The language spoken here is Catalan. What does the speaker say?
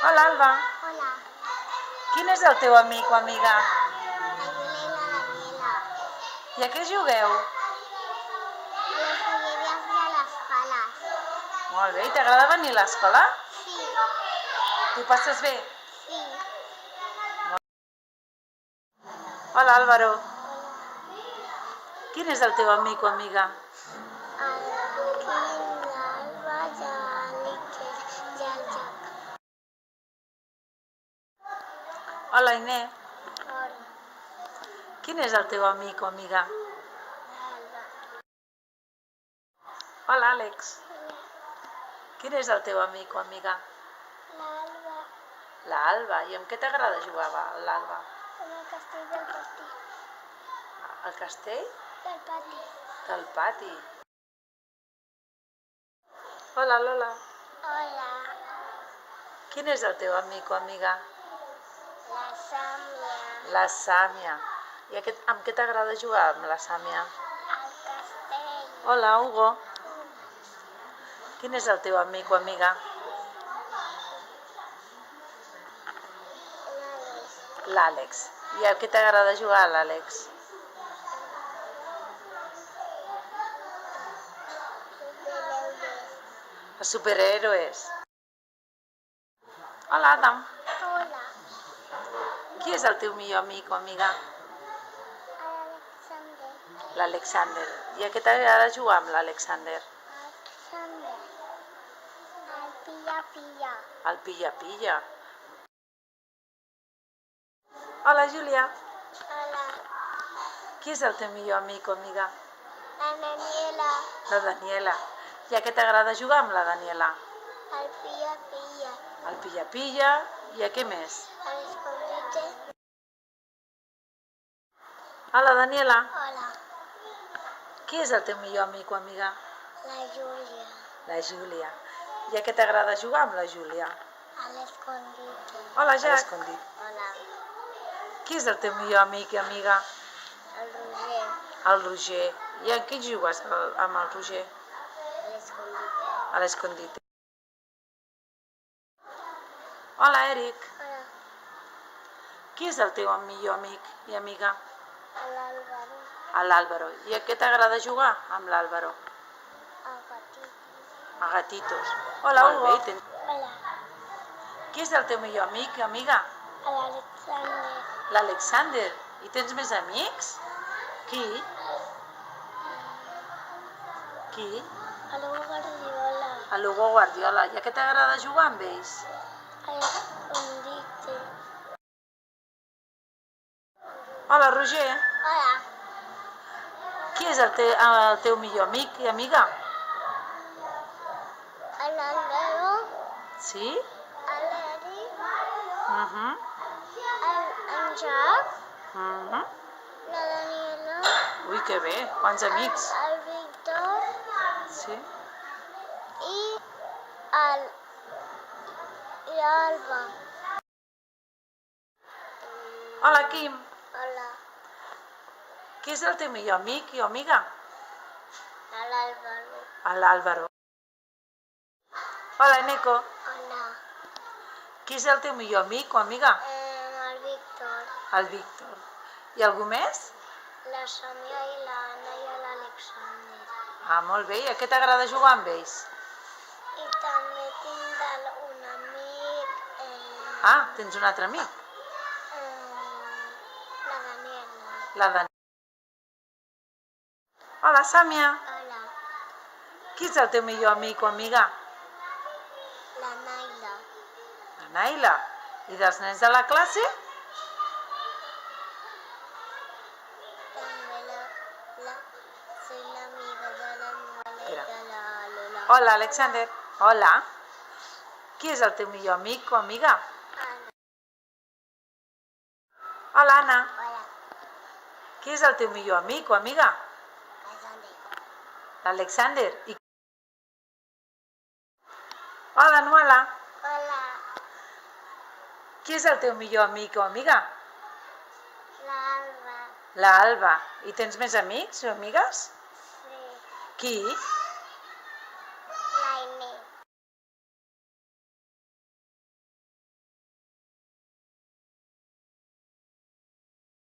Hola, Alba. Hola, Quin és el teu amic o amiga? la Júlia i la Daniela. I a què jugueu? A les jogueries de les pales. Molt bé. I t'agrada venir a l'escola? Sí, T'ho passes bé? sí. Hola, Álvaro. Hola. Quin és el teu amic o amiga? El Quim, l'Alba i l'Iker i el Jack. Hola, Iné. Hola, Quin és el teu amic o amiga? l'Alba. Hola, Àlex. Quin és el teu amic o amiga? L'Alba. L'Alba. I amb què t'agrada jugar, l'Alba? En el castell del pati. Al castell? Del pati. Del pati. Hola, Lola. Hola, Quin és el teu amic o amiga? la Sàmia. La Sàmia. I amb què t'agrada jugar amb la Sàmia? Al castell. Hola, Hugo. Quin és el teu amic o amiga? L'Àlex. I amb què t'agrada jugar, l'Àlex? Els superhéroes. Hola, Adam. Hola, Qui és el teu millor amic o amiga? Alexander. L'Alexander. I a què t'agrada jugar amb l'Alexander? Alexander. El pilla-pilla. El pilla-pilla. Hola, Júlia. Hola, Qui és el teu millor amic o amiga? la Daniela. La Daniela. I a què t'agrada jugar amb la Daniela? El pilla-pilla. El pilla-pilla. I a què més? L'escondite. Hola, Daniela. Hola, Qui és el teu millor amic o amiga? la Júlia. La Júlia. I a què t'agrada jugar amb la Júlia? A l'escondite. Hola, Jack. Hola, Qui és el teu millor amic i amiga? el Roger. El Roger. I a què jugues amb el Roger? A l'escondite. A l'escondite. Hola, Eric. Hola, Qui és el teu millor amic i amiga? l'Àlvaro. L'Àlvaro. I a què t'agrada jugar amb l'Àlvaro? El petit. A gatitos. Hola, Hugo. Hola, Qui és el teu millor amic i amiga? l'Alexander. L'Alexander. I tens més amics? Qui? Qui? L'Hugo Guardiola. L'Hugo Guardiola. I a què t'agrada jugar amb ells? A l'escondite. Hola, Roger. Hola, Qui és el teu millor amic i amiga? l'Alvaro. Sí? L'Eric. En Jack. La Daniela. Ui, que bé. Quants amics. El Víctor. Sí? I l'Alba. Hola, Quim. Hola, Qui és el teu millor amic i amiga? l'Àlvaro. L'Àlvaro. Hola, Neko. Hola, Qui és el teu millor amic o amiga? el Víctor. El Víctor. I algú més? La Sònia i l'Anna i l'Alexander. Molt bé. I a què t'agrada jugar amb ells? I també tinc un amic, Tens un altre amic? la Daniela. La Daniela. Hola, Sàmia. Hola, Qui és el teu millor amic o amiga? la Naila. La Naila. I dels nens de la classe? També soy l'amiga de la Noela i de la Lola. Hola, Alexander. Hola. Qui és el teu millor amic o amiga? Anna. Hola, Anna. Hola, Qui és el teu millor amic o amiga? Alexander. L'Alexander. Hola, Noela. Hola, Qui és el teu millor amic o amiga? l'Alba. L'Alba. I tens més amics o amigues? Sí, Qui?